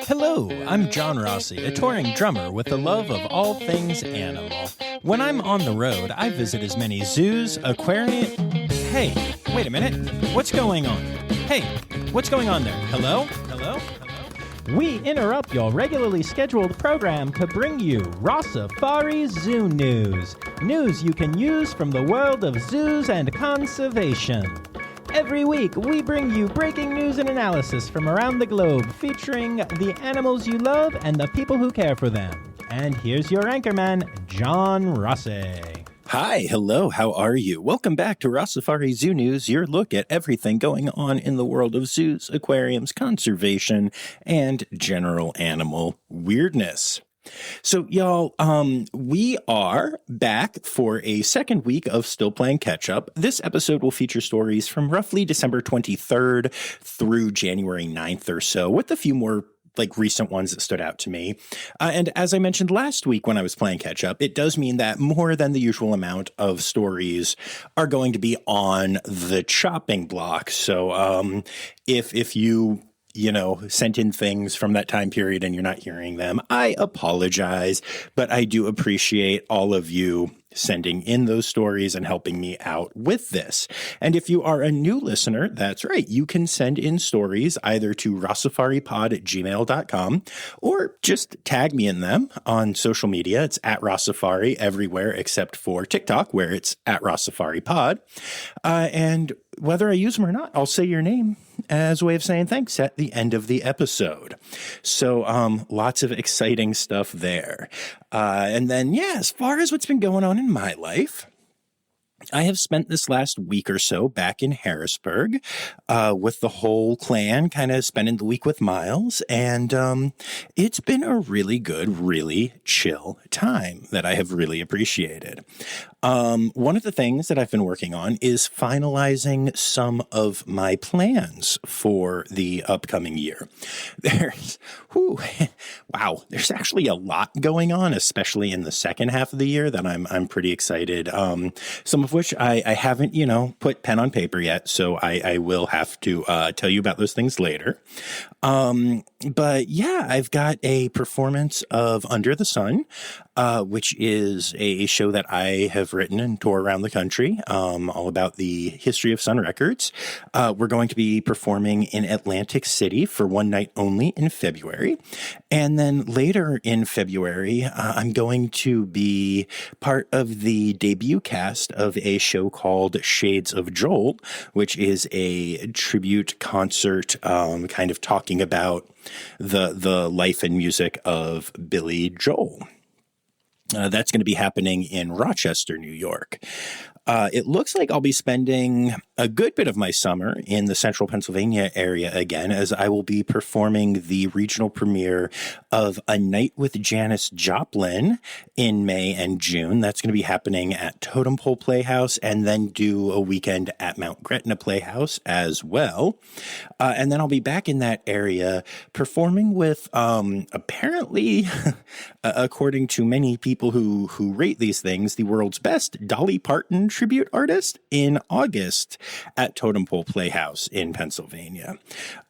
Hello, I'm John Rossi, a touring drummer with a love of all things animal. When I'm on the road, I visit as many zoos, aquariums... Hey, wait a minute. What's going on? Hey, what's going on there? Hello? Hello? We interrupt your regularly scheduled program to bring you Rossifari Zoo news. News you can use from the world of zoos and conservation. Every week, we bring you breaking news and analysis from around the globe, featuring the animals you love and the people who care for them. And here's your anchorman, John Rossi. Hi, hello, how are you? Welcome back to Rossifari Zoo News, your look at everything going on in the world of zoos, aquariums, conservation, and general animal weirdness. So, y'all, we are back for a second week of Still Playing Catch Up. This episode will feature stories from roughly December 23rd through January 9th or so, with a few more recent ones that stood out to me. And as I mentioned last week when I was playing catch up, it does mean that more than the usual amount of stories are going to be on the chopping block. So if you sent in things from that time period and you're not hearing them, I apologize, but I do appreciate all of you sending in those stories and helping me out with this. And if you are a new listener, that's right. You can send in stories either to rossifaripod@gmail.com or just tag me in them on social media. It's at Rossifari everywhere except for TikTok, where it's at Rossifaripod. And whether I use them or not, I'll say your name as a way of saying thanks at the end of the episode. So lots of exciting stuff there. And then, as far as what's been going on in my life, I have spent this last week or so back in Harrisburg with the whole clan, kind of spending the week with Miles. And it's been a really good, really chill time that I have really appreciated. One of the things that I've been working on is finalizing some of my plans for the upcoming year. There's actually a lot going on, especially in the second half of the year that I'm pretty excited. Some of which I haven't, put pen on paper yet, so I will have to tell you about those things later. But I've got a performance of Under the Sun, which is a show that I have written and tour around the country, all about the history of Sun Records. We're going to be performing in Atlantic City for one night only in February. And then later in February, I'm going to be part of the debut cast of a show called Shades of Joel, which is a tribute concert kind of talking about the life and music of Billy Joel. That's going to be happening in Rochester, New York. It looks like I'll be spending a good bit of my summer in the central Pennsylvania area again, as I will be performing the regional premiere of A Night with Janis Joplin in May and June. That's going to be happening at Totem Pole Playhouse, and then do a weekend at Mount Gretna Playhouse as well. And then I'll be back in that area performing with, apparently, according to many people who rate these things, the world's best Dolly Parton tribute artist in August at Totem Pole Playhouse in Pennsylvania.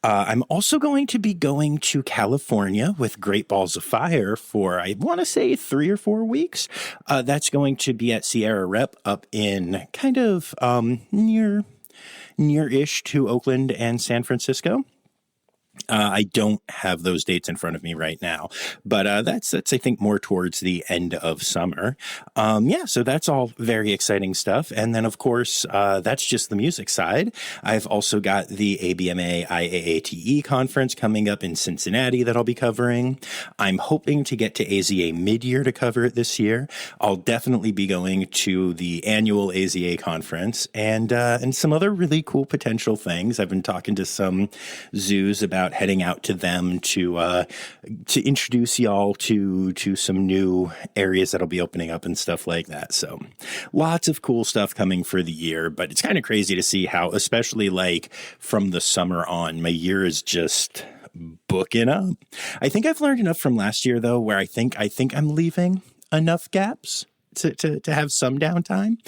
I'm also going to be going to California with Great Balls of Fire for, I want to say, 3 or 4 weeks. That's going to be at Sierra Rep up in kind of near-ish to Oakland and San Francisco. I don't have those dates in front of me right now, but that's I think more towards the end of summer. So that's all very exciting stuff. And then, of course, that's just the music side. I've also got the ABMA IAATE conference coming up in Cincinnati that I'll be covering. I'm hoping to get to AZA mid-year to cover it this year. I'll definitely be going to the annual AZA conference and some other really cool potential things. I've been talking to some zoos about heading out to them to introduce y'all to some new areas that'll be opening up and stuff like that. So lots of cool stuff coming for the year, but it's kind of crazy to see how, especially from the summer on, my year is just booking up. I think I've learned enough from last year though, where I think I'm leaving enough gaps to have some downtime.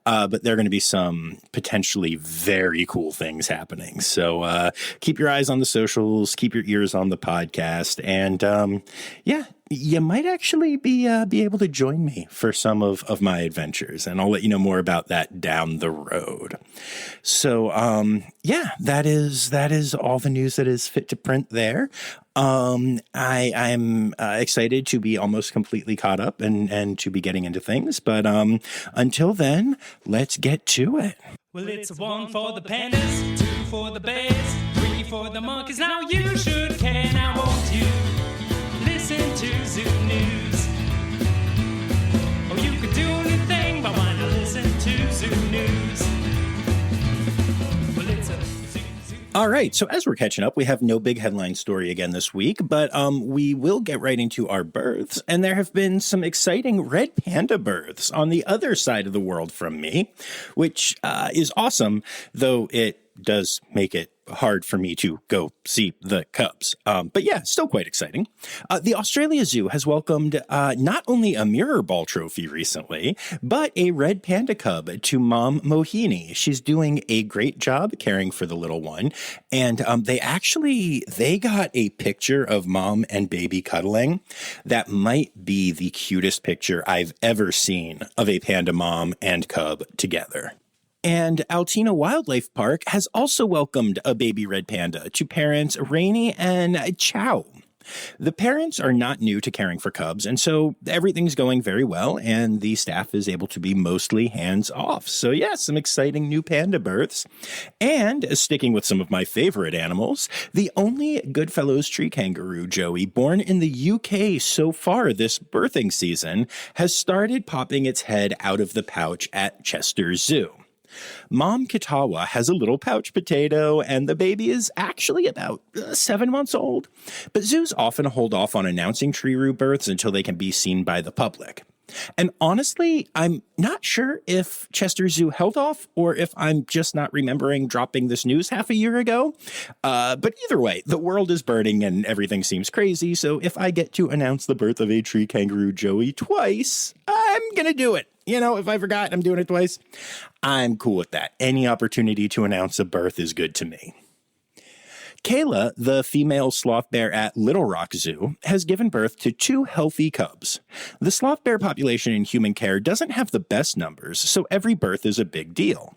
But there are going to be some potentially very cool things happening. So keep your eyes on the socials, keep your ears on the podcast, and you might actually be able to join me for some of my adventures, and I'll let you know more about that down the road. So that is all the news that is fit to print there. I'm excited to be almost completely caught up and to be getting into things, but until then, let's get to it. Well, it's 1 for the pandas, 2 for the bears, 3 for the monkeys. Now you should care. Now won't you listen to Zoo News? Or you could do anything, but why not listen to Zoo News? Well, it's a Zoo. All right, so as we're catching up, we have no big headline story again this week, but we will get right into our births, and there have been some exciting red panda births on the other side of the world from me, which is awesome, though it does make it hard for me to go see the cubs. But yeah, still quite exciting. The Australia Zoo has welcomed not only a mirror ball trophy recently, but a red panda cub to Mom Mohini. She's doing a great job caring for the little one. And they got a picture of mom and baby cuddling that might be the cutest picture I've ever seen of a panda mom and cub together. And Altina Wildlife Park has also welcomed a baby red panda to parents Rainey and Chow. The parents are not new to caring for cubs, and so everything's going very well, and the staff is able to be mostly hands-off. So yeah, some exciting new panda births. And sticking with some of my favorite animals, the only Goodfellows tree kangaroo, Joey, born in the UK so far this birthing season, has started popping its head out of the pouch at Chester Zoo. Mom Kitawa has a little pouch potato, and the baby is actually about 7 months old. But zoos often hold off on announcing tree-roo births until they can be seen by the public. And honestly, I'm not sure if Chester Zoo held off or if I'm just not remembering dropping this news half a year ago. But either way, the world is burning and everything seems crazy. So if I get to announce the birth of a tree kangaroo Joey twice, I'm going to do it. You know, if I forgot I'm doing it twice, I'm cool with that. Any opportunity to announce a birth is good to me. Kayla, the female sloth bear at Little Rock Zoo, has given birth to 2 healthy cubs. The sloth bear population in human care doesn't have the best numbers, so every birth is a big deal.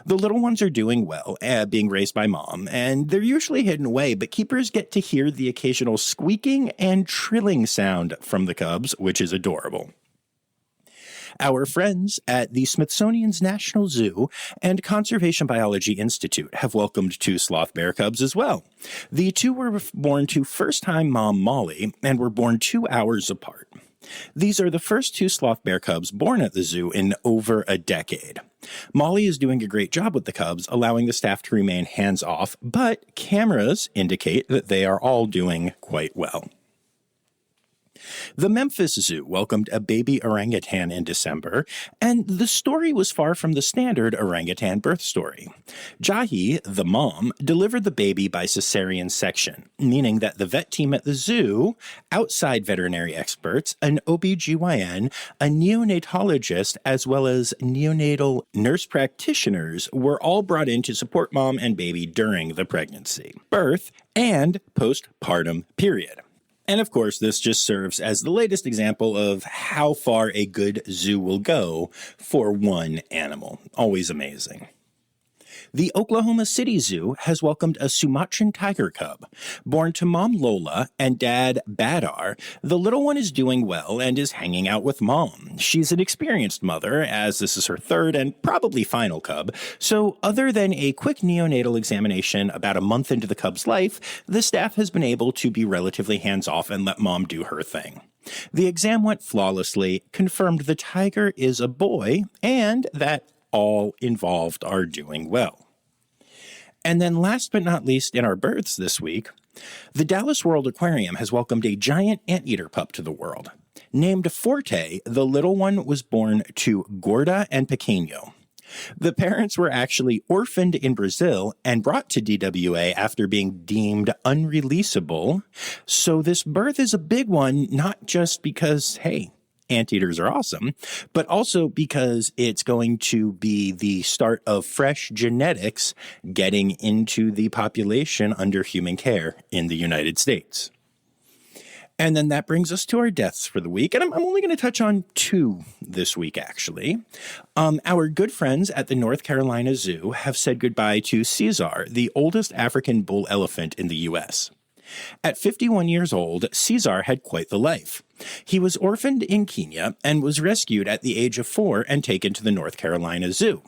The little ones are doing well, being raised by mom, and they're usually hidden away, but keepers get to hear the occasional squeaking and trilling sound from the cubs, which is adorable. Our friends at the Smithsonian's National Zoo and Conservation Biology Institute have welcomed 2 sloth bear cubs as well. The 2 were born to first-time mom Molly and were born 2 hours apart. These are the first 2 sloth bear cubs born at the zoo in over a decade. Molly is doing a great job with the cubs, allowing the staff to remain hands-off, but cameras indicate that they are all doing quite well. The Memphis Zoo welcomed a baby orangutan in December, and the story was far from the standard orangutan birth story. Jahi, the mom, delivered the baby by cesarean section, meaning that the vet team at the zoo, outside veterinary experts, an OBGYN, a neonatologist, as well as neonatal nurse practitioners were all brought in to support mom and baby during the pregnancy, birth, and postpartum period. And of course, this just serves as the latest example of how far a good zoo will go for one animal. Always amazing. The Oklahoma City Zoo has welcomed a Sumatran tiger cub. Born to mom Lola and dad Badar, the little one is doing well and is hanging out with mom. She's an experienced mother, as this is her 3rd and probably final cub, so other than a quick neonatal examination about a month into the cub's life, the staff has been able to be relatively hands-off and let mom do her thing. The exam went flawlessly, confirmed the tiger is a boy, and that all involved are doing well. And then last but not least in our births this week, the Dallas World Aquarium has welcomed a giant anteater pup to the world. Named Forte, the little one was born to Gorda and Pequeño. The parents were actually orphaned in Brazil and brought to DWA after being deemed unreleasable. So this birth is a big one, not just because, hey, anteaters are awesome, but also because it's going to be the start of fresh genetics getting into the population under human care in the United States. And then that brings us to our deaths for the week. And I'm only going to touch on 2 this week, actually. Our good friends at the North Carolina Zoo have said goodbye to Caesar, the oldest African bull elephant in the U.S. At 51 years old, Caesar had quite the life. He was orphaned in Kenya and was rescued at the age of 4 and taken to the North Carolina Zoo.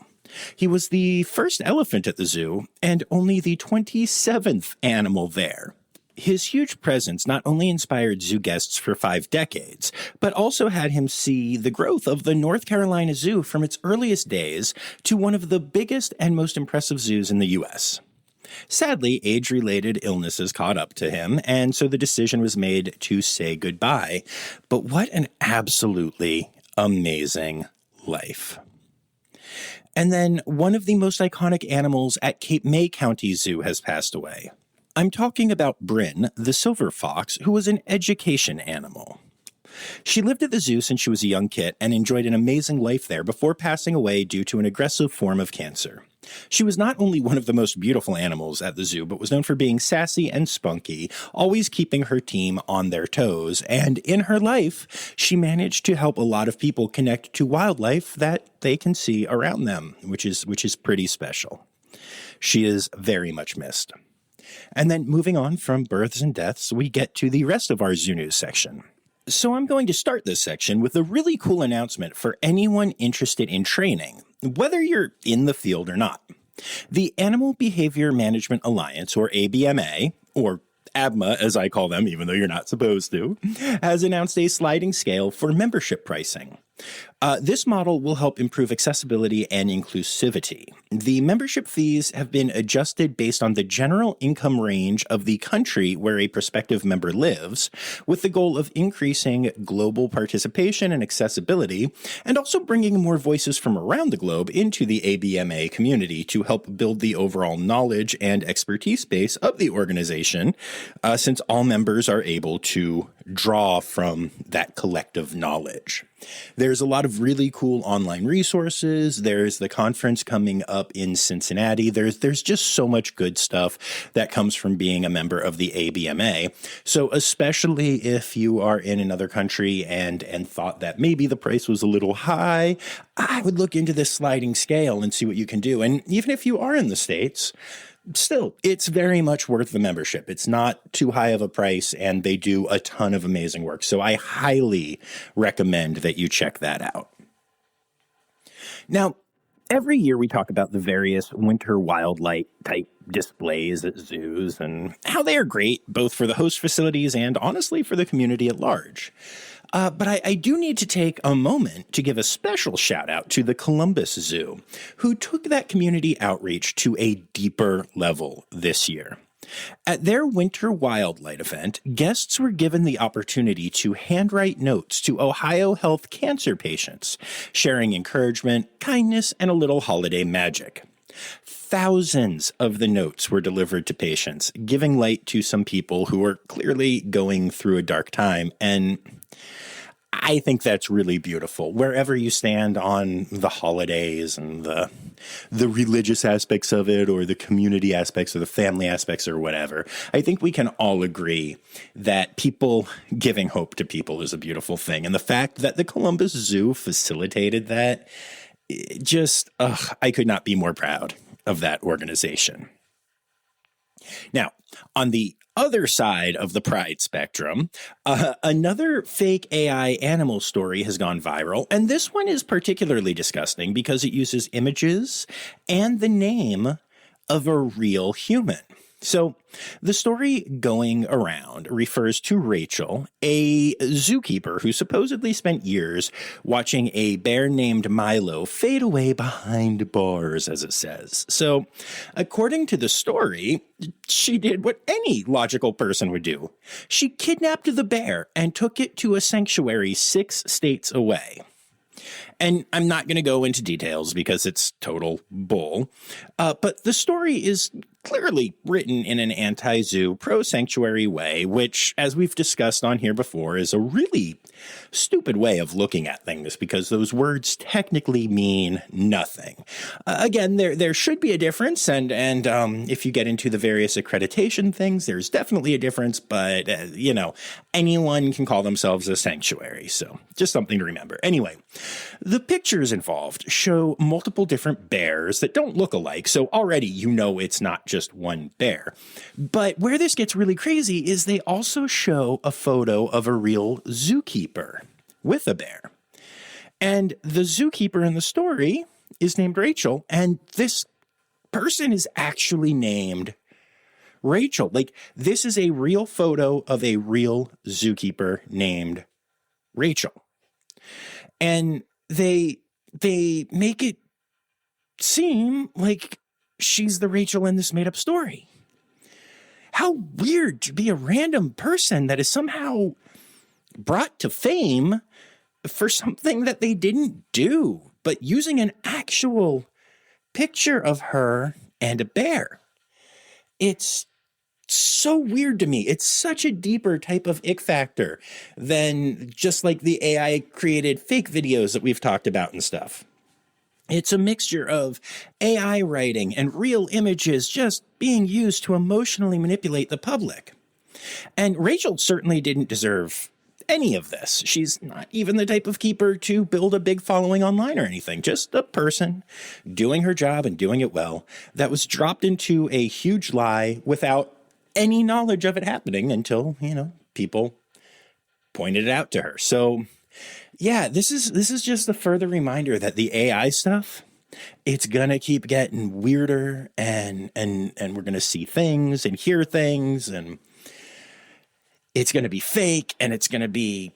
He was the first elephant at the zoo and only the 27th animal there. His huge presence not only inspired zoo guests for 5 decades, but also had him see the growth of the North Carolina Zoo from its earliest days to one of the biggest and most impressive zoos in the U.S. Sadly, age-related illnesses caught up to him, and so the decision was made to say goodbye. But what an absolutely amazing life. And then one of the most iconic animals at Cape May County Zoo has passed away. I'm talking about Bryn, the silver fox, who was an education animal. She lived at the zoo since she was a young kid and enjoyed an amazing life there before passing away due to an aggressive form of cancer. She was not only one of the most beautiful animals at the zoo, but was known for being sassy and spunky, always keeping her team on their toes. And in her life, she managed to help a lot of people connect to wildlife that they can see around them, which is pretty special. She is very much missed. And then moving on from births and deaths, we get to the rest of our Zoo News section. So I'm going to start this section with a really cool announcement for anyone interested in training, whether you're in the field or not. The Animal Behavior Management Alliance, or ABMA, or ABMA as I call them, even though you're not supposed to, has announced a sliding scale for membership pricing. This model will help improve accessibility and inclusivity. The membership fees have been adjusted based on the general income range of the country where a prospective member lives, with the goal of increasing global participation and accessibility, and also bringing more voices from around the globe into the ABMA community to help build the overall knowledge and expertise base of the organization, since all members are able to draw from that collective knowledge. There's a lot of really cool online resources. There's the conference coming up in Cincinnati. There's just so much good stuff that comes from being a member of the ABMA. So especially if you are in another country and thought that maybe the price was a little high, I would look into this sliding scale and see what you can do. And even if you are in the States, still, it's very much worth the membership. It's not too high of a price, and they do a ton of amazing work. So I highly recommend that you check that out. Now, every year we talk about the various winter wildlife type displays at zoos and how they are great, both for the host facilities and honestly for the community at large. But I do need to take a moment to give a special shout out to the Columbus Zoo, who took that community outreach to a deeper level this year. At their winter wildlife event, guests were given the opportunity to handwrite notes to Ohio Health cancer patients, sharing encouragement, kindness, and a little holiday magic. Thousands of the notes were delivered to patients, giving light to some people who were clearly going through a dark time, and I think that's really beautiful. Wherever you stand on the holidays and the religious aspects of it, or the community aspects, or the family aspects, or whatever, I think we can all agree that people giving hope to people is a beautiful thing. And the fact that the Columbus Zoo facilitated that, I could not be more proud of that organization. Now, on the other side of the pride spectrum, another fake AI animal story has gone viral, and this one is particularly disgusting because it uses images and the name of a real human. So the story going around refers to Rachel, a zookeeper who supposedly spent years watching a bear named Milo fade away behind bars, as it says. So according to the story, she did what any logical person would do. She kidnapped the bear and took it to a sanctuary 6 states away. And I'm not going to go into details because it's total bull. But the story is clearly written in an anti-zoo, pro-sanctuary way, which, as we've discussed on here before, is a really stupid way of looking at things because those words technically mean nothing. Again, there should be a difference, and if you get into the various accreditation things, there's definitely a difference, but, anyone can call themselves a sanctuary, so just something to remember. Anyway, the pictures involved show multiple different bears that don't look alike, so already it's not just one bear. But where this gets really crazy is they also show a photo of a real zookeeper with a bear. And the zookeeper in the story is named Rachel, and this person is actually named Rachel. Like, this is a real photo of a real zookeeper named Rachel. And they make it seem like she's the Rachel in this made-up story. How weird to be a random person that is somehow brought to fame for something that they didn't do, but using an actual picture of her and a bear. It's so weird to me. It's such a deeper type of ick factor than just like the AI created fake videos that we've talked about and stuff. It's a mixture of AI writing and real images just being used to emotionally manipulate the public. And Rachel certainly didn't deserve any of this. She's not even the type of keeper to build a big following online or anything. Just a person doing her job and doing it well that was dropped into a huge lie without any knowledge of it happening until, people pointed it out to her. So yeah, this is just a further reminder that the AI stuff, it's gonna keep getting weirder and we're gonna see things and hear things, and it's gonna be fake, and it's gonna be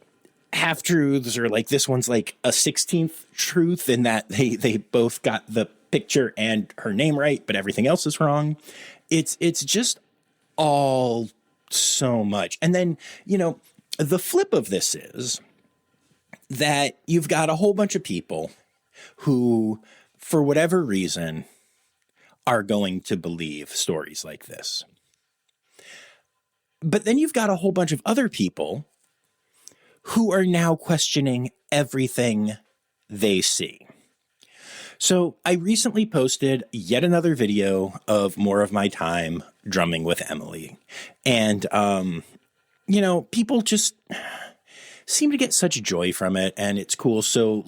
half truths, or like this one's like a 16th truth in that they both got the picture and her name right, but everything else is wrong. It's just all so much. And then, the flip of this is that you've got a whole bunch of people who, for whatever reason, are going to believe stories like this. But then you've got a whole bunch of other people who are now questioning everything they see. So I recently posted yet another video of more of my time drumming with Emily. And, people just seem to get such joy from it, and it's cool. So,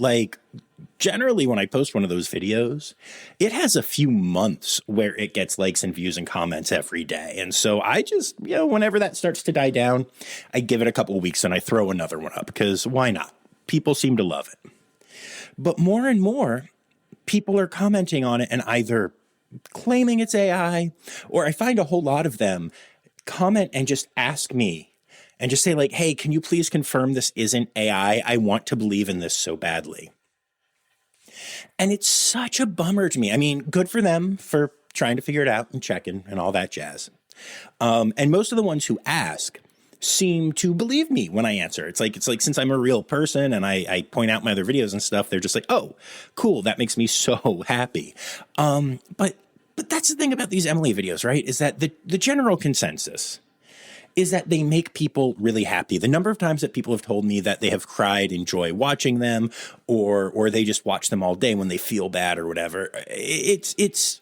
generally when I post one of those videos, it has a few months where it gets likes and views and comments every day. And so I just, whenever that starts to die down, I give it a couple of weeks and I throw another one up, because why not? People seem to love it. But more and more people are commenting on it and either claiming it's AI, or I find a whole lot of them comment and just ask me and just say hey, can you please confirm this isn't AI? I want to believe in this so badly. And it's such a bummer to me. I mean, good for them for trying to figure it out and checking and all that jazz. And most of the ones who ask seem to believe me when I answer. It's like since I'm a real person and I point out my other videos and stuff, they're just like, oh, cool, that makes me so happy. But that's the thing about these Emily videos, right? Is that the general consensus is that they make people really happy. The number of times that people have told me that they have cried in joy watching them, or they just watch them all day when they feel bad or whatever. It's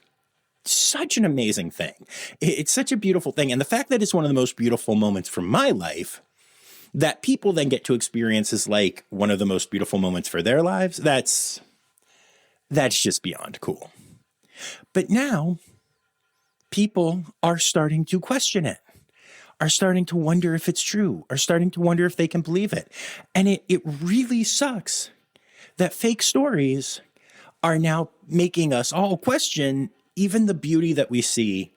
such an amazing thing. It's such a beautiful thing. And the fact that it's one of the most beautiful moments from my life that people then get to experience as like one of the most beautiful moments for their lives, that's just beyond cool. But now people are starting to question it, are starting to wonder if it's true, are starting to wonder if they can believe it. And it really sucks that fake stories are now making us all question even the beauty that we see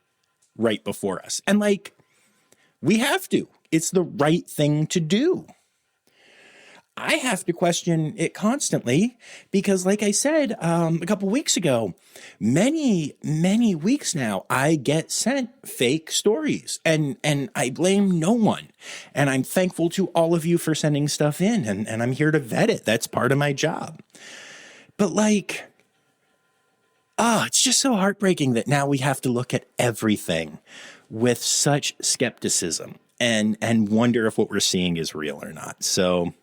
right before us. And we have to. It's the right thing to do. I have to question it constantly because, like I said a couple weeks ago, many weeks now, I get sent fake stories, and I blame no one. And I'm thankful to all of you for sending stuff in, and I'm here to vet it. That's part of my job. But like, it's just so heartbreaking that now we have to look at everything with such skepticism and wonder if what we're seeing is real or not. So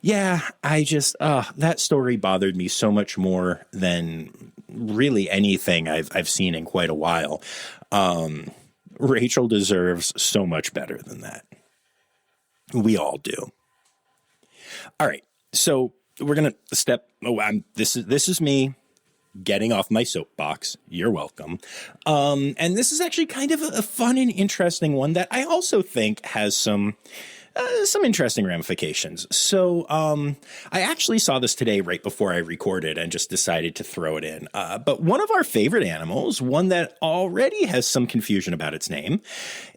yeah, I just, that story bothered me so much more than really anything I've seen in quite a while. Rachel deserves so much better than that. We all do. All right. So we're going to this is me getting off my soapbox. You're welcome. And this is actually kind of a fun and interesting one that I also think has some interesting ramifications. So I actually saw this today right before I recorded and just decided to throw it in. But one of our favorite animals, one that already has some confusion about its name,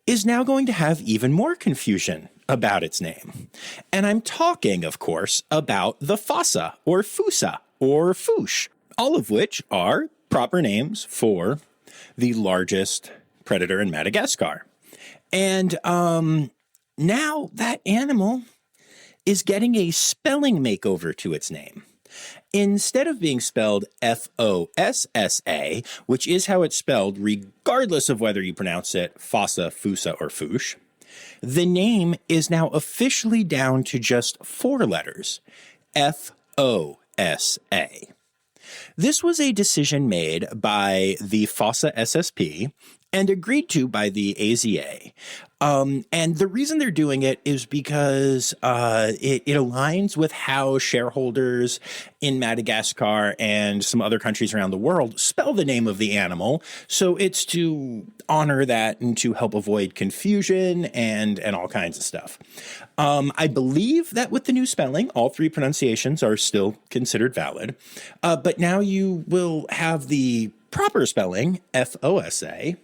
is now going to have even more confusion about its name. And I'm talking, of course, about the fossa or fusa or foosh, all of which are proper names for the largest predator in Madagascar. And now that animal is getting a spelling makeover to its name. Instead of being spelled Fossa, which is how it's spelled regardless of whether you pronounce it fossa, fusa, or foosh, the name is now officially down to just 4 letters, Fossa. This was a decision made by the Fossa SSP and agreed to by the AZA. And the reason they're doing it is because it aligns with how shareholders in Madagascar and some other countries around the world spell the name of the animal. So it's to honor that and to help avoid confusion and all kinds of stuff. I believe that with the new spelling, all 3 pronunciations are still considered valid. But now you will have the proper spelling, Fossa,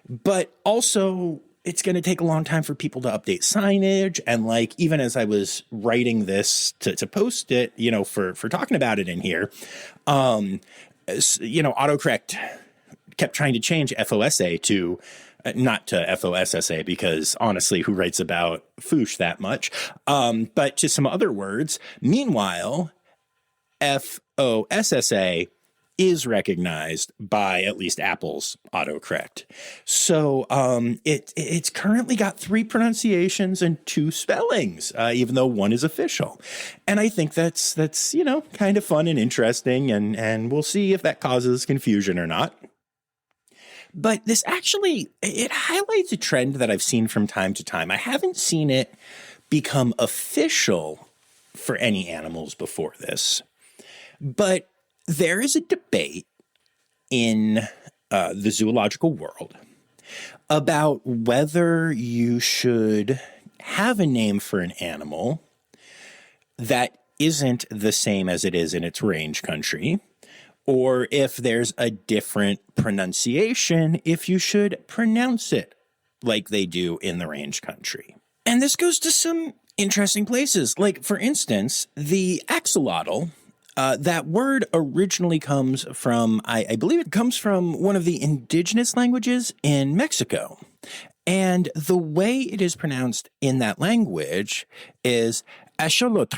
but also it's going to take a long time for people to update signage. And like, even as I was writing this to post it, for talking about it in here, autocorrect kept trying to change Fossa to not to Fossa, because honestly, who writes about foosh that much? But to some other words. Meanwhile, Fossa is recognized by at least Apple's autocorrect. So it's currently got 3 pronunciations and 2 spellings, even though one is official. And I think that's kind of fun and interesting, and we'll see if that causes confusion or not. But this actually, it highlights a trend that I've seen from time to time. I haven't seen it become official for any animals before this, but there is a debate in the zoological world about whether you should have a name for an animal that isn't the same as it is in its range country, or if there's a different pronunciation, if you should pronounce it like they do in the range country. And this goes to some interesting places. Like, for instance, the axolotl. That word originally comes from, I believe it comes from one of the indigenous languages in Mexico. And the way it is pronounced in that language is axolotl.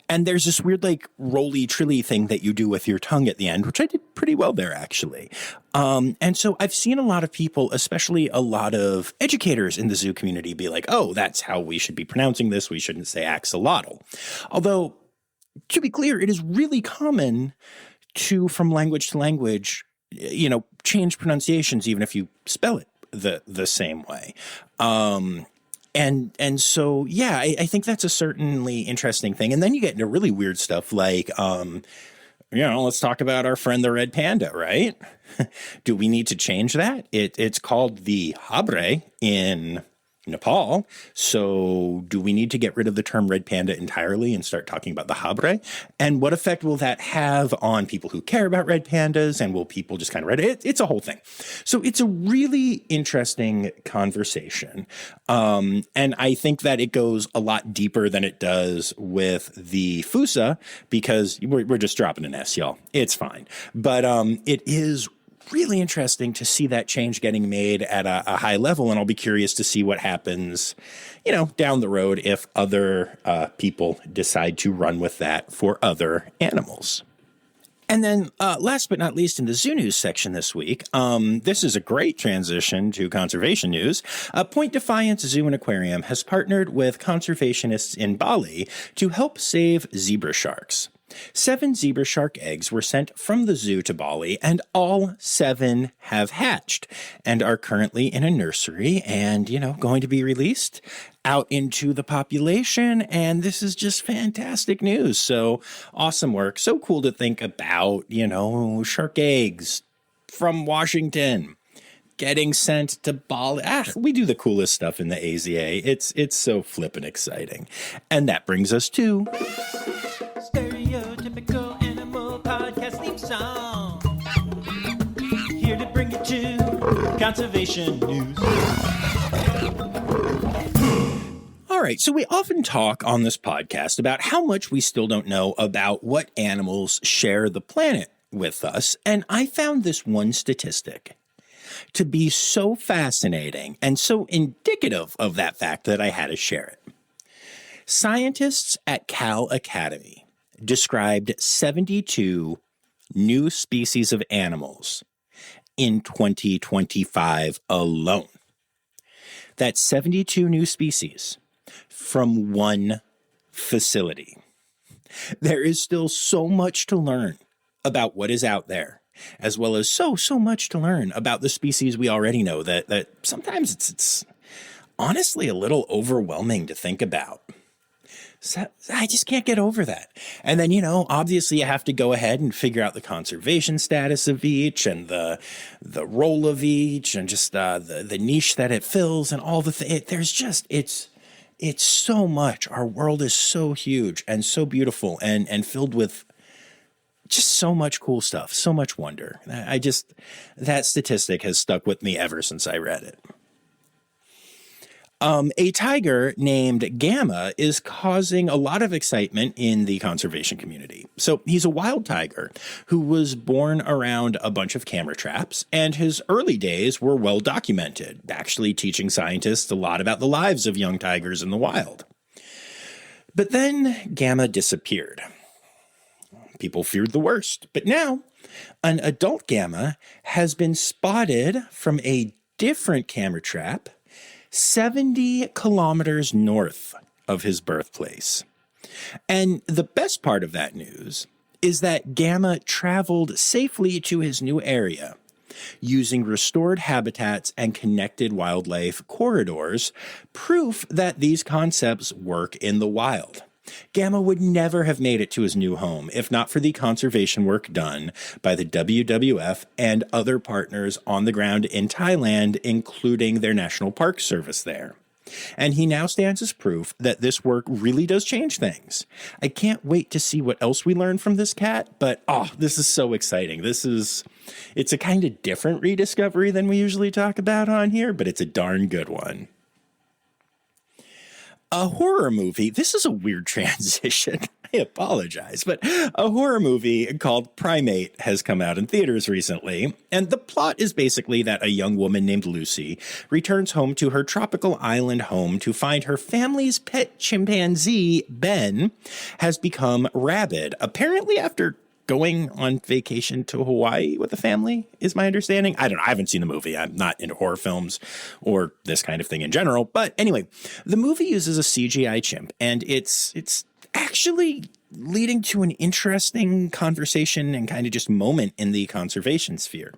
And there's this weird, like, roly-trilly thing that you do with your tongue at the end, which I did pretty well there, actually. And so I've seen a lot of people, especially a lot of educators in the zoo community, be like, oh, that's how we should be pronouncing this. We shouldn't say axolotl. Although, to be clear, it is really common to, from language to language, change pronunciations, even if you spell it the same way. And so, yeah, I think that's a certainly interesting thing. And then you get into really weird stuff like, let's talk about our friend, the red panda, right? Do we need to change that? It's called the habre in Nepal. So do we need to get rid of the term red panda entirely and start talking about the habre? And what effect will that have on people who care about red pandas? And will people just kind of read it? It's a whole thing. So it's a really interesting conversation. And I think that it goes a lot deeper than it does with the fusa, because we're just dropping an S, y'all. It's fine. But it is really interesting to see that change getting made at a high level. And I'll be curious to see what happens, down the road if other people decide to run with that for other animals. And then last but not least in the zoo news section this week, this is a great transition to conservation news. Point Defiance Zoo and Aquarium has partnered with conservationists in Bali to help save zebra sharks. 7 zebra shark eggs were sent from the zoo to Bali, and all 7 have hatched and are currently in a nursery and, going to be released out into the population. And this is just fantastic news. So awesome work. So cool to think about, shark eggs from Washington getting sent to Bali. We do the coolest stuff in the AZA. It's so flippin' exciting. And that brings us to Stereotypical Animal Podcast theme song. Here to bring it to conservation news. All right, so we often talk on this podcast about how much we still don't know about what animals share the planet with us, and I found this one statistic to be so fascinating and so indicative of that fact that I had to share it. Scientists at Cal Academy described 72 new species of animals in 2025 alone. That's 72 new species from one facility. There is still so much to learn about what is out there, as well as so much to learn about the species we already know that sometimes it's honestly a little overwhelming to think about. So I just can't get over that. And then, obviously you have to go ahead and figure out the conservation status of each and the role of each and just the niche that it fills and all the things. It's so much. Our world is so huge and so beautiful and filled with just so much cool stuff, so much wonder. That statistic has stuck with me ever since I read it. A tiger named Gamma is causing a lot of excitement in the conservation community. So he's a wild tiger who was born around a bunch of camera traps, and his early days were well documented, actually teaching scientists a lot about the lives of young tigers in the wild. But then Gamma disappeared. People feared the worst, but now an adult Gamma has been spotted from a different camera trap 70 kilometers north of his birthplace. And the best part of that news is that Gamma traveled safely to his new area using restored habitats and connected wildlife corridors, proof that these concepts work in the wild. Gamma would never have made it to his new home if not for the conservation work done by the WWF and other partners on the ground in Thailand, including their National Park Service there. And he now stands as proof that this work really does change things. I can't wait to see what else we learn from this cat, but this is so exciting. It's a kind of different rediscovery than we usually talk about on here, but it's a darn good one. A horror movie, this is a weird transition, I apologize, but a horror movie called Primate has come out in theaters recently, and the plot is basically that a young woman named Lucy returns home to her tropical island home to find her family's pet chimpanzee, Ben, has become rabid, apparently after going on vacation to Hawaii with the family, is my understanding. I don't know. I haven't seen the movie. I'm not into horror films or this kind of thing in general. But anyway, the movie uses a CGI chimp, and it's actually leading to an interesting conversation and kind of just moment in the conservation sphere.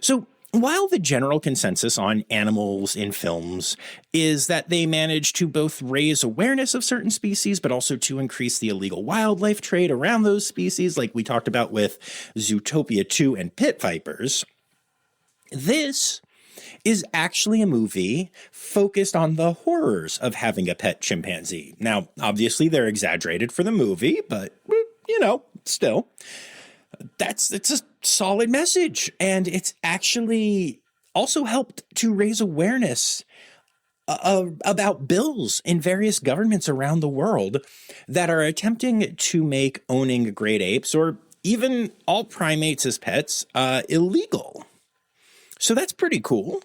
So while the general consensus on animals in films is that they manage to both raise awareness of certain species, but also to increase the illegal wildlife trade around those species, like we talked about with Zootopia 2 and pit vipers, this is actually a movie focused on the horrors of having a pet chimpanzee. Now, obviously, they're exaggerated for the movie, but, still, it's a solid message. And it's actually also helped to raise awareness about bills in various governments around the world that are attempting to make owning great apes or even all primates as pets illegal. So that's pretty cool.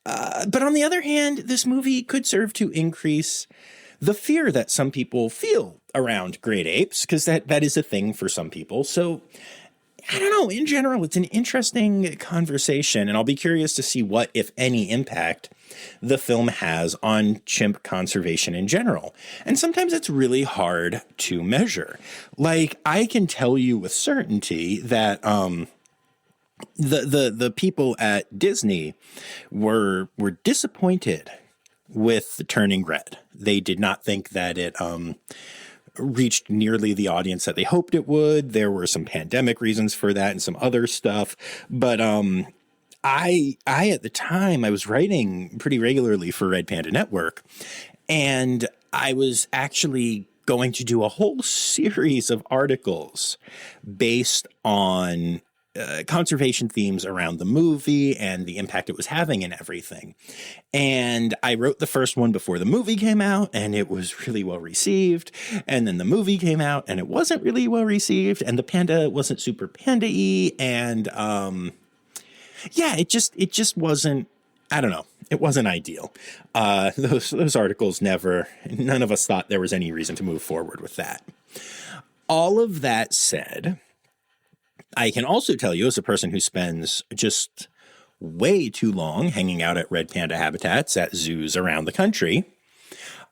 But on the other hand, this movie could serve to increase the fear that some people feel around great apes, because that is a thing for some people. So I don't know, in general, it's an interesting conversation, and I'll be curious to see what, if any, impact the film has on chimp conservation in general. And sometimes it's really hard to measure. Like, I can tell you with certainty that the people at Disney were disappointed with Turning Red. They did not think that it reached nearly the audience that they hoped it would. There were some pandemic reasons for that and some other stuff. But I at the time, I was writing pretty regularly for Red Panda Network, and I was actually going to do a whole series of articles based on conservation themes around the movie and the impact it was having and everything. And I wrote the first one before the movie came out, and it was really well received. And then the movie came out, and it wasn't really well received, and the panda wasn't super panda-y, and yeah, it just wasn't, I don't know, it wasn't ideal. Those articles none of us thought there was any reason to move forward with that. All of that said, I can also tell you, as a person who spends just way too long hanging out at red panda habitats at zoos around the country,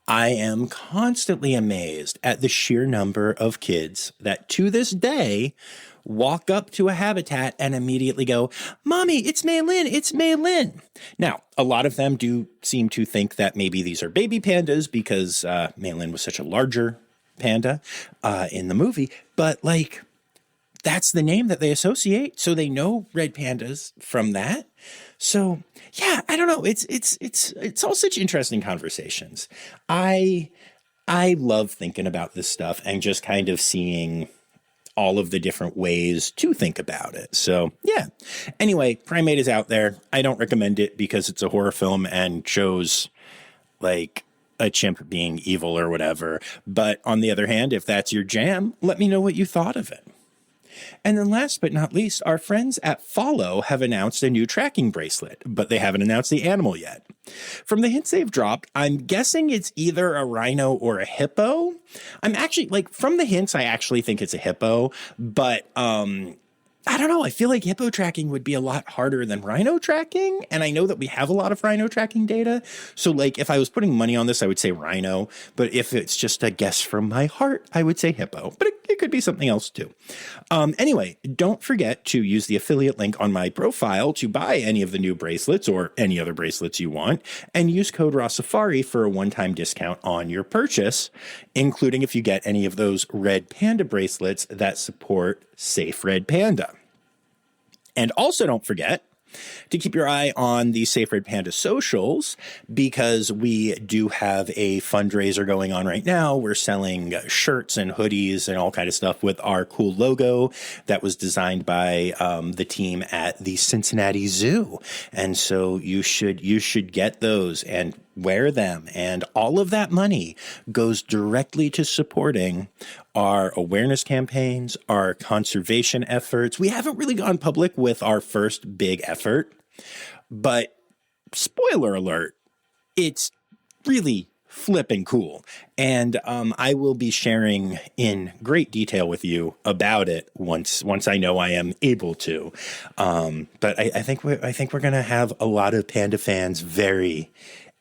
I am constantly amazed at the sheer number of kids that to this day walk up to a habitat and immediately go, "Mommy, it's Mei-Lin, it's Mei-Lin." Now, a lot of them do seem to think that maybe these are baby pandas because Mei-Lin was such a larger panda in the movie, but like, that's the name that they associate, so they know red pandas from that. So yeah, I don't know. It's all such interesting conversations. I love thinking about this stuff and just kind of seeing all of the different ways to think about it. So yeah. Anyway, Primate is out there. I don't recommend it because it's a horror film and shows like a chimp being evil or whatever. But on the other hand, if that's your jam, let me know what you thought of it. And then last but not least, our friends at Fahlo have announced a new tracking bracelet, but they haven't announced the animal yet. From the hints they've dropped, I'm guessing it's either a rhino or a hippo. I'm actually, like, from the hints, I actually think it's a hippo, but I don't know. I feel like hippo tracking would be a lot harder than rhino tracking. And I know that we have a lot of rhino tracking data. So like if I was putting money on this, I would say rhino. But if it's just a guess from my heart, I would say hippo. But it could be something else too. Anyway, don't forget to use the affiliate link on my profile to buy any of the new bracelets or any other bracelets you want. And use code Rossifari for a one-time discount on your purchase, including if you get any of those red panda bracelets that support Safe Red Panda. And also don't forget to keep your eye on the Safe Red Panda socials, because we do have a fundraiser going on right now. We're selling shirts and hoodies and all kind of stuff with our cool logo that was designed by the team at the Cincinnati Zoo. And so you should get those and wear them. And all of that money goes directly to supporting our awareness campaigns, our conservation efforts. We haven't really gone public with our first big effort, but spoiler alert, it's really flipping cool. And I will be sharing in great detail with you about it once I know I am able to. But I think we're going to have a lot of panda fans very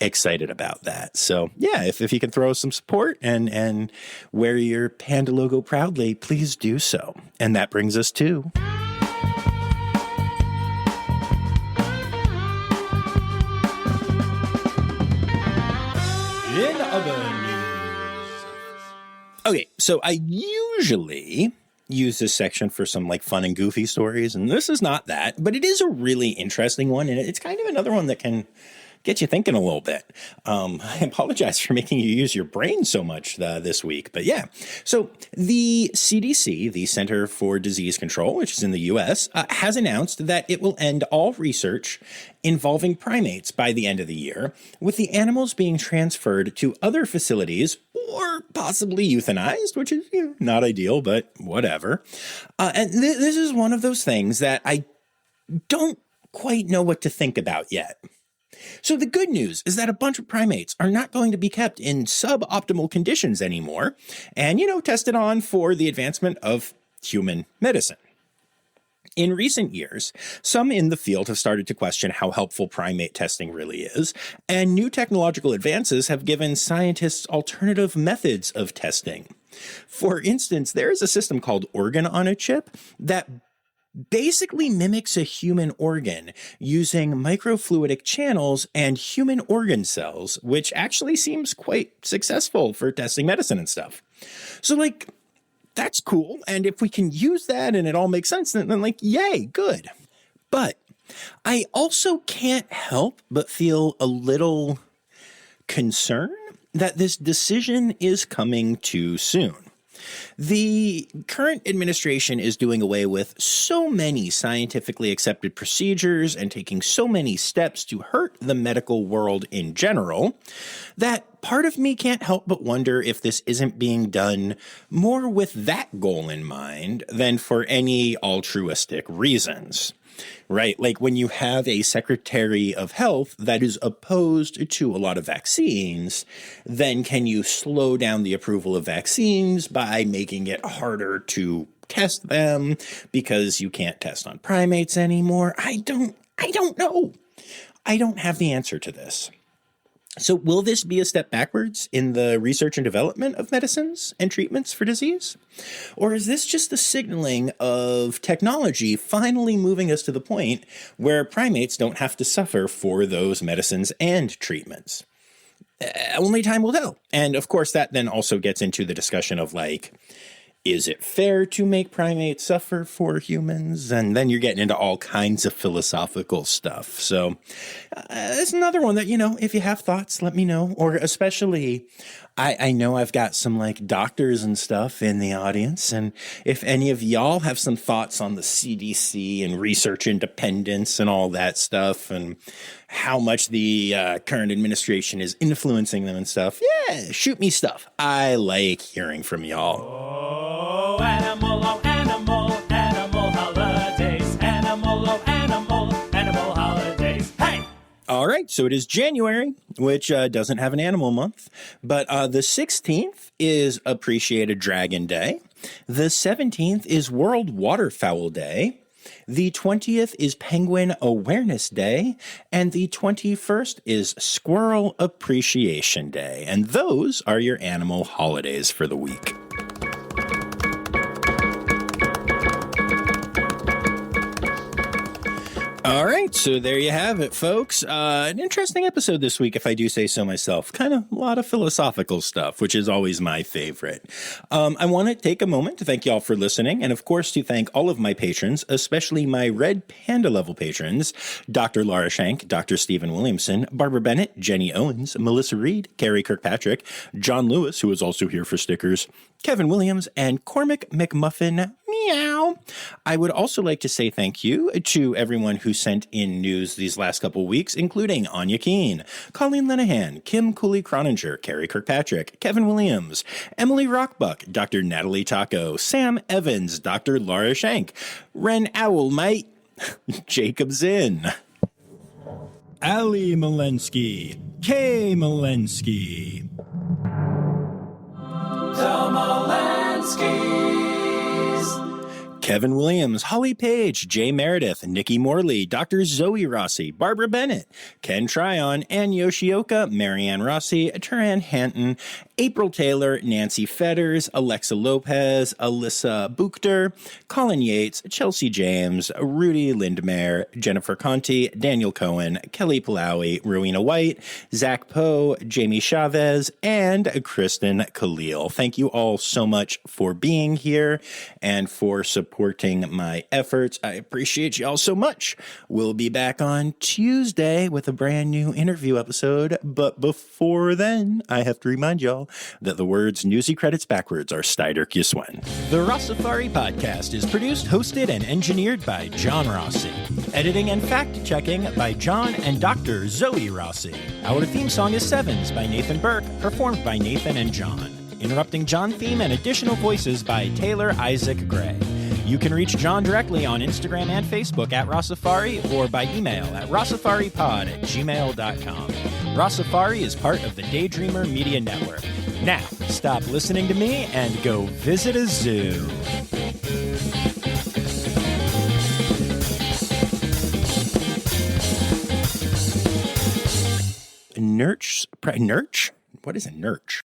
excited about that. So yeah, if you can throw us some support and wear your panda logo proudly, please do so. And that brings us to In other news. Okay, so I usually use this section for some like fun and goofy stories, and this is not that, but it is a really interesting one, and it's kind of another one that can get you thinking a little bit. I apologize for making you use your brain so much this week, but yeah. So the CDC, the Center for Disease Control, which is in the U.S., has announced that it will end all research involving primates by the end of the year, with the animals being transferred to other facilities or possibly euthanized, which is not ideal, but whatever. And this is one of those things that I don't quite know what to think about yet. So the good news is that a bunch of primates are not going to be kept in suboptimal conditions anymore and, tested on for the advancement of human medicine. In recent years, some in the field have started to question how helpful primate testing really is, and new technological advances have given scientists alternative methods of testing. For instance, there is a system called Organ on a Chip that basically mimics a human organ using microfluidic channels and human organ cells, which actually seems quite successful for testing medicine and stuff. So, that's cool. And if we can use that and it all makes sense, then yay, good. But I also can't help but feel a little concerned that this decision is coming too soon. The current administration is doing away with so many scientifically accepted procedures and taking so many steps to hurt the medical world in general that part of me can't help but wonder if this isn't being done more with that goal in mind than for any altruistic reasons. Right? Like when you have a Secretary of Health that is opposed to a lot of vaccines, then can you slow down the approval of vaccines by making it harder to test them because you can't test on primates anymore? I don't know. I don't have the answer to this. So will this be a step backwards in the research and development of medicines and treatments for disease? Or is this just the signaling of technology finally moving us to the point where primates don't have to suffer for those medicines and treatments? Only time will tell. And of course, that then also gets into the discussion of is it fair to make primates suffer for humans? And then you're getting into all kinds of philosophical stuff. So it's another one that, if you have thoughts, let me know. Or especially, I know I've got some doctors and stuff in the audience. And if any of y'all have some thoughts on the CDC and research independence and all that stuff and how much the current administration is influencing them and stuff, yeah, shoot me stuff. I like hearing from y'all. Oh, animal holidays. Animal holidays. Hey! All right, so it is January, which doesn't have an animal month, but the 16th is Appreciated Dragon Day. The 17th is World Waterfowl Day. The 20th is Penguin Awareness Day, and the 21st is Squirrel Appreciation Day. And those are your animal holidays for the week. All right, so there you have it, folks. An interesting episode this week, if I do say so myself. Kind of a lot of philosophical stuff, which is always my favorite. I want to take a moment to thank y'all for listening, and of course to thank all of my patrons, especially my Red Panda level patrons, Dr. Laura Shank, Dr. Stephen Williamson, Barbara Bennett, Jenny Owens, Melissa Reed, Carrie Kirkpatrick, John Lewis, who is also here for stickers, Kevin Williams, and Cormac McMuffin. Meow. I would also like to say thank you to everyone who sent in news these last couple weeks, including Anya Keene, Colleen Linehan, Kim Cooley-Croninger, Carrie Kirkpatrick, Kevin Williams, Emily Rockbuck, Dr. Natalie Taco, Sam Evans, Dr. Laura Shank, Ren Owl, mate, Jacob Zinn, Ali Malensky, Kay Malensky, The Malenskys. Kevin Williams, Holly Page, Jay Meredith, Nikki Morley, Dr. Zoe Rossi, Barbara Bennett, Ken Tryon, Ann Yoshioka, Marianne Rossi, Turan Hanton, April Taylor, Nancy Fetters, Alexa Lopez, Alyssa Buchter, Colin Yates, Chelsea James, Rudy Lindmer, Jennifer Conti, Daniel Cohen, Kelly Palawi, Rowena White, Zach Poe, Jamie Chavez, and Kristen Khalil. Thank you all so much for being here and for supporting my efforts. I appreciate you all so much. We'll be back on Tuesday with a brand new interview episode, but before then, I have to remind y'all that the words Newsy Credits Backwards are Steiderk Yiswen. The Rossifari podcast is produced, hosted, and engineered by John Rossi. Editing and fact-checking by John and Dr. Zoe Rossi. Our theme song is Sevens by Nathan Burke, performed by Nathan and John. Interrupting John theme and additional voices by Taylor Isaac Gray. You can reach John directly on Instagram and Facebook at Rossifari or by email at rossifaripod@gmail.com. Rossifari is part of the Daydreamer Media Network. Now, stop listening to me and go visit a zoo. Nurch? What is a nurch?